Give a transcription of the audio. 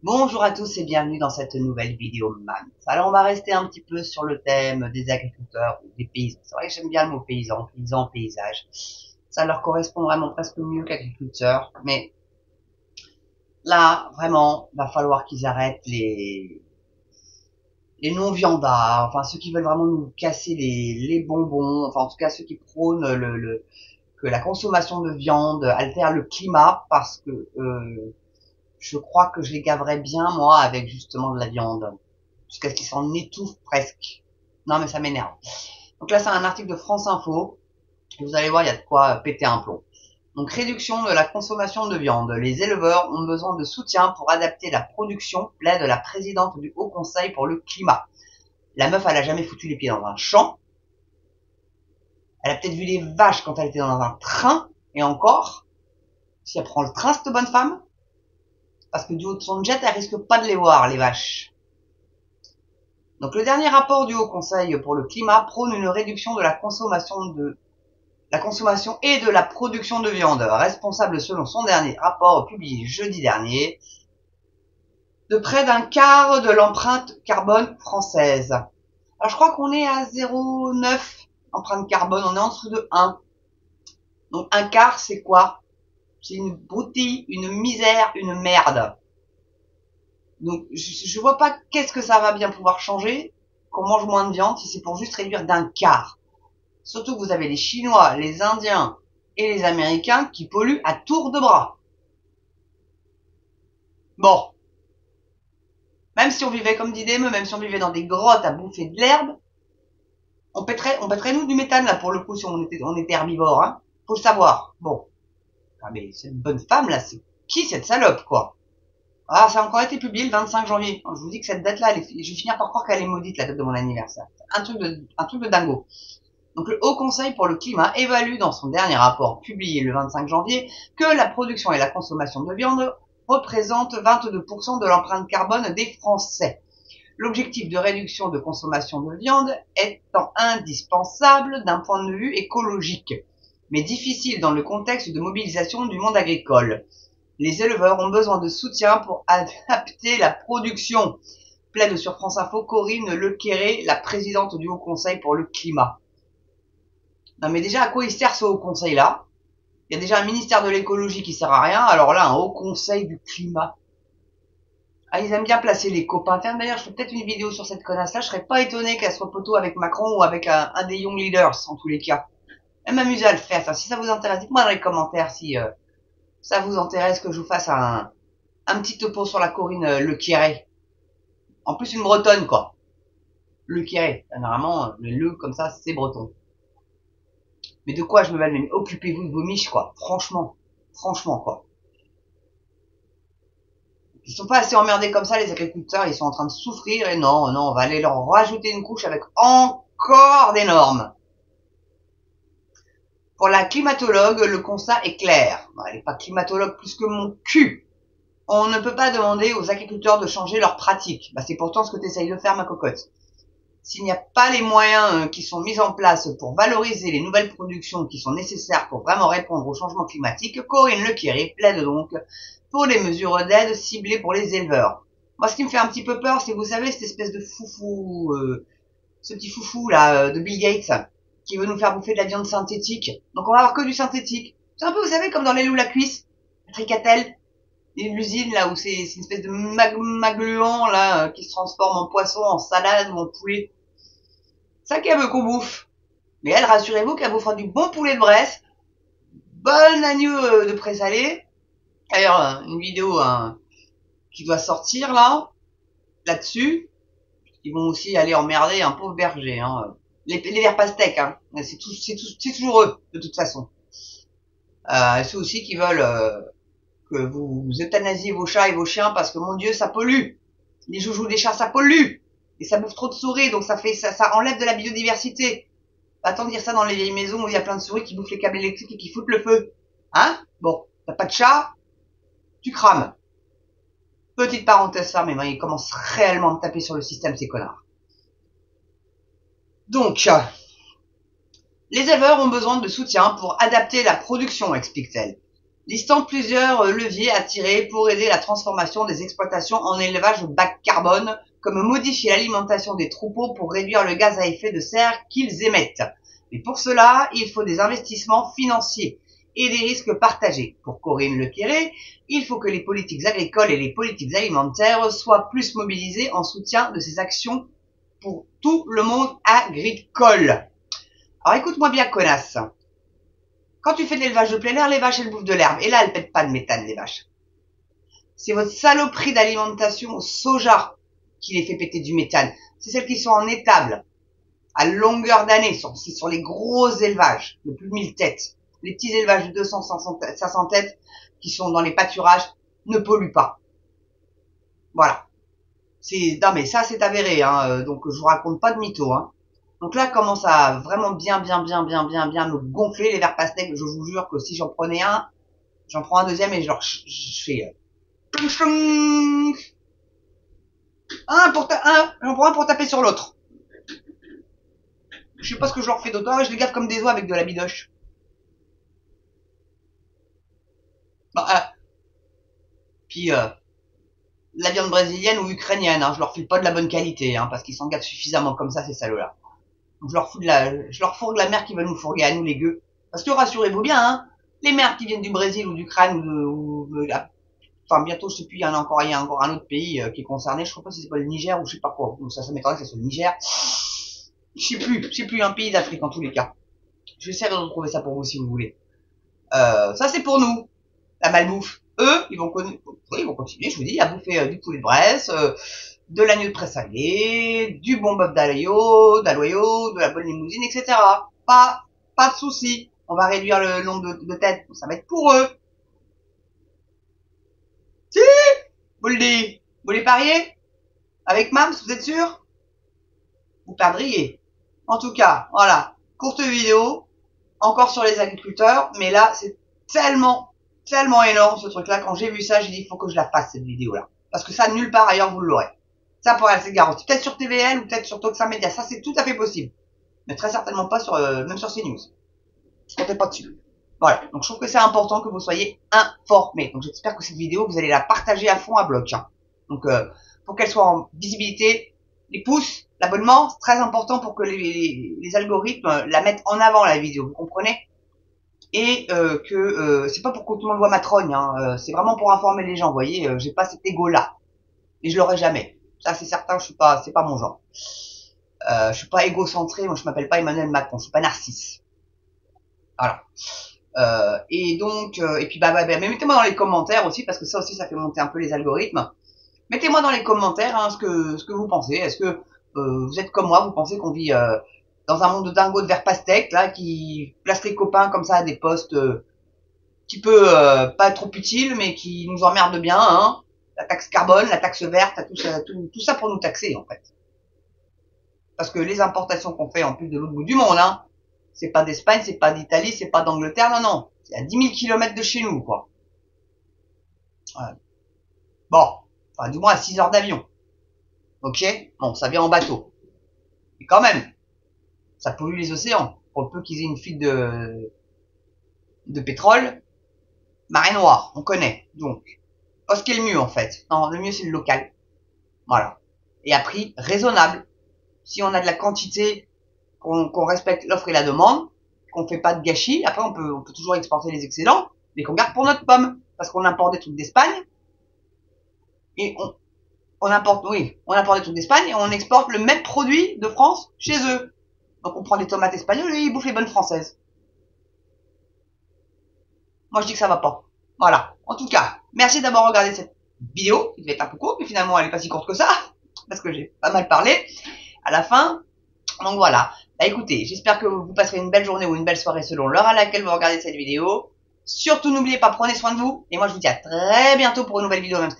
Bonjour à tous et bienvenue dans cette nouvelle vidéo MAN. Alors on va rester un petit peu sur le thème des agriculteurs ou des paysans. C'est vrai que j'aime bien le mot paysan, paysage. Ça leur correspond vraiment presque mieux qu'agriculteur. Mais là, vraiment, va falloir qu'ils arrêtent les non-viandards, enfin ceux qui veulent vraiment nous casser les bonbons, enfin en tout cas ceux qui prônent que la consommation de viande altère le climat parce que je crois que je les gaverais bien, moi, avec justement de la viande. Jusqu'à ce qu'ils s'en étouffent presque. Non, mais ça m'énerve. Donc là, c'est un article de France Info. Vous allez voir, il y a de quoi péter un plomb. Donc, réduction de la consommation de viande. Les éleveurs ont besoin de soutien pour adapter la production, plaide la présidente du Haut Conseil pour le climat. La meuf, elle a jamais foutu les pieds dans un champ. Elle a peut-être vu les vaches quand elle était dans un train. Et encore, si elle prend le train, cette bonne femme, parce que du haut de son jet, elle risque pas de les voir, les vaches. Donc le dernier rapport du Haut Conseil pour le climat prône une réduction de la consommation et de la production de viande, responsable selon son dernier rapport publié jeudi dernier de près d'un quart de l'empreinte carbone française. Alors je crois qu'on est à 0,9 empreinte carbone, on est en dessous de 1. Donc un quart c'est quoi? C'est une broutille, une misère, une merde. Donc je vois pas qu'est-ce que ça va bien pouvoir changer, qu'on mange moins de viande si c'est pour juste réduire d'un quart. Surtout que vous avez les Chinois, les Indiens et les Américains qui polluent à tour de bras. Bon, même si on vivait comme dit Deme, même si on vivait dans des grottes à bouffer de l'herbe, on pèterait nous du méthane là pour le coup si on était herbivore, hein. Faut le savoir. Bon, ah mais cette bonne femme là, c'est qui cette salope quoi? Ah, ça a encore été publié le 25 janvier. Je vous dis que cette date-là, je vais finir par croire qu'elle est maudite, la date de mon anniversaire. Un truc de dingo. Donc le Haut Conseil pour le climat évalue dans son dernier rapport publié le 25 janvier que la production et la consommation de viande représentent 22% de l'empreinte carbone des Français. L'objectif de réduction de consommation de viande étant indispensable d'un point de vue écologique, mais difficile dans le contexte de mobilisation du monde agricole. Les éleveurs ont besoin de soutien pour adapter la production, plaide sur France Info Corinne Lequéré, la présidente du Haut Conseil pour le climat. Non mais déjà, à quoi il sert ce Haut Conseil là? Il y a déjà un ministère de l'écologie qui sert à rien, alors là, un Haut Conseil du climat. Ah, ils aiment bien placer les copains. Tiens, d'ailleurs, je ferai peut-être une vidéo sur cette connasse-là. Je serais pas étonné qu'elle soit poteau avec Macron ou avec un des Young Leaders, en tous les cas. Elle m'amuse à le faire, ça. Si ça vous intéresse, dites-moi dans les commentaires si ça vous intéresse que je vous fasse un petit topo sur la Corinne Lequéré. En plus, une bretonne, quoi. Lequéré. Normalement, le comme ça, c'est breton. Mais de quoi je me valme? Mais occupez-vous de vos miches, quoi. Franchement. Franchement, quoi. Ils sont pas assez emmerdés comme ça, les agriculteurs. Ils sont en train de souffrir. Et non, non, on va aller leur rajouter une couche avec encore des normes. Pour la climatologue, le constat est clair. Non, elle n'est pas climatologue plus que mon cul. On ne peut pas demander aux agriculteurs de changer leurs pratiques. Bah, c'est pourtant ce que tu essayes de faire, ma cocotte. S'il n'y a pas les moyens qui sont mis en place pour valoriser les nouvelles productions qui sont nécessaires pour vraiment répondre au changement climatique, Corinne Lequéré plaide donc pour des mesures d'aide ciblées pour les éleveurs. Moi, ce qui me fait un petit peu peur, c'est, vous savez, cette espèce de foufou, ce petit foufou là de Bill Gates qui veut nous faire bouffer de la viande synthétique. Donc on va avoir que du synthétique. C'est un peu, vous savez, comme dans les loups la cuisse, Tricatel, l'usine là où c'est une espèce de magma gluant là qui se transforme en poisson, en salade ou en poulet. Ça qu'elle veut qu'on bouffe. Mais elle, rassurez-vous qu'elle vous fera du bon poulet de Bresse, bon agneau de présalé. D'ailleurs, une vidéo qui doit sortir là-dessus. Ils vont aussi aller emmerder un pauvre berger. Hein. Les verts pastèques, hein. C'est toujours eux, de toute façon. Ceux aussi qui veulent que vous euthanasiez vos chats et vos chiens parce que, mon Dieu, ça pollue. Les joujoux des chats, ça pollue. Et ça bouffe trop de souris, donc ça enlève de la biodiversité. Attends de dire ça dans les vieilles maisons où il y a plein de souris qui bouffent les câbles électriques et qui foutent le feu. Hein? Bon, t'as pas de chat, tu crames. Petite parenthèse fermée, mais ils commencent réellement à me taper sur le système, ces connards. Donc, les éleveurs ont besoin de soutien pour adapter la production, explique-t-elle. listant plusieurs leviers à tirer pour aider la transformation des exploitations en élevage bas carbone, comme modifier l'alimentation des troupeaux pour réduire le gaz à effet de serre qu'ils émettent. Mais pour cela, il faut des investissements financiers et des risques partagés. Pour Corinne Lecquéré, il faut que les politiques agricoles et les politiques alimentaires soient plus mobilisées en soutien de ces actions pour tout le monde agricole. Alors écoute-moi bien, connasse. Quand tu fais de l'élevage de plein air, les vaches, elles bouffent de l'herbe. Et là, elles pètent pas de méthane, les vaches. C'est votre saloperie d'alimentation au soja qui les fait péter du méthane. C'est celles qui sont en étable, à longueur d'année. C'est sur les gros élevages de plus de 1000 têtes. Les petits élevages de 200, 500 têtes qui sont dans les pâturages ne polluent pas. Voilà. Non mais ça c'est avéré, hein. Donc je vous raconte pas de mytho, hein. Donc là commence à vraiment bien me gonfler les verres pastèques. Je vous jure que si j'en prenais un, j'en prends un deuxième et genre je fais j'en prends un pour taper sur l'autre. Je sais pas ce que je leur fais d'autre, je les gaffe comme des oies avec de la bidoche. Bon, puis la viande brésilienne ou ukrainienne, hein, je leur file pas de la bonne qualité, hein, parce qu'ils s'en gavent suffisamment comme ça, ces salauds-là. Je leur fourgue la merde qui veulent nous fourguer à nous, les gueux. Parce que rassurez-vous bien, hein, les merdes qui viennent du Brésil ou d'Ukraine enfin, bientôt, je sais plus, il y a encore un autre pays qui est concerné, je crois pas si c'est pas le Niger ou je sais pas quoi. Ça m'étonnerait que ce soit le Niger. Je sais plus, un pays d'Afrique en tous les cas. Je vais essayer de retrouver ça pour vous si vous voulez. Ça c'est pour nous, la malbouffe. Eux, ils vont continuer, je vous dis, à bouffer du poulet de Bresse, de l'agneau de présalé, du bon bœuf d'aloyau, de la bonne limousine, etc. Pas de souci. On va réduire le nombre de têtes. Ça va être pour eux. Si, vous le dites. Vous voulez parier? Avec Mams, vous êtes sûr? Vous perdriez. En tout cas, voilà. Courte vidéo. Encore sur les agriculteurs. Mais là, c'est tellement énorme ce truc-là. Quand j'ai vu ça, j'ai dit, il faut que je la fasse, cette vidéo-là. Parce que ça, nulle part ailleurs, vous l'aurez. Ça, pour elle, c'est garanti. Peut-être sur TVL ou peut-être sur Toxa Media. Ça, c'est tout à fait possible. Mais très certainement pas même sur CNews. Je comptais pas dessus. Voilà. Donc, je trouve que c'est important que vous soyez informés. Donc, j'espère que cette vidéo, vous allez la partager à fond à bloc. Hein. Donc, pour qu'elle soit en visibilité, les pouces, l'abonnement, c'est très important pour que les algorithmes la mettent en avant, la vidéo. Vous comprenez? Et c'est pas pour que tout le monde voit ma trogne. Hein. C'est vraiment pour informer les gens. Vous voyez, j'ai pas cet ego-là. Et je l'aurai jamais. Ça, c'est certain, c'est pas mon genre. Je suis pas égocentré, moi je m'appelle pas Emmanuel Macron, je suis pas narcisse. Voilà. Et donc, et puis mais mettez-moi dans les commentaires aussi, parce que ça aussi, ça fait monter un peu les algorithmes. Mettez-moi dans les commentaires hein, ce que vous pensez. Est-ce que vous êtes comme moi, vous pensez qu'on vit dans un monde de dingo de verre pastèque, là, qui place les copains comme ça à des postes qui peut pas trop utiles, mais qui nous emmerdent bien, hein. La taxe carbone, la taxe verte, tout ça pour nous taxer, en fait. Parce que les importations qu'on fait en plus de l'autre bout du monde, hein, c'est pas d'Espagne, c'est pas d'Italie, c'est pas d'Angleterre, non. C'est à 10 000 km de chez nous, quoi. Bon, enfin, du moins à 6 heures d'avion. Ok? Bon, ça vient en bateau. Mais quand même, ça pollue les océans. Pour le peu qu'ils aient une fuite de pétrole, marée noire, on connaît. Donc, ce qui est le mieux, en fait. Non, le mieux, c'est le local. Voilà. Et à prix raisonnable. Si on a de la quantité, qu'on respecte l'offre et la demande, qu'on fait pas de gâchis, après on peut toujours exporter les excédents, mais qu'on garde pour notre pomme, parce qu'on importe des trucs d'Espagne, et on importe des trucs d'Espagne, et on exporte le même produit de France chez eux. Donc on prend des tomates espagnoles et ils bouffent les bonnes françaises. Moi je dis que ça va pas. Voilà. En tout cas, merci d'avoir regardé cette vidéo, qui devait être un peu courte, mais finalement elle est pas si courte que ça, parce que j'ai pas mal parlé à la fin. Donc voilà. Bah écoutez, j'espère que vous passerez une belle journée ou une belle soirée selon l'heure à laquelle vous regardez cette vidéo. Surtout n'oubliez pas, prenez soin de vous. Et moi je vous dis à très bientôt pour une nouvelle vidéo même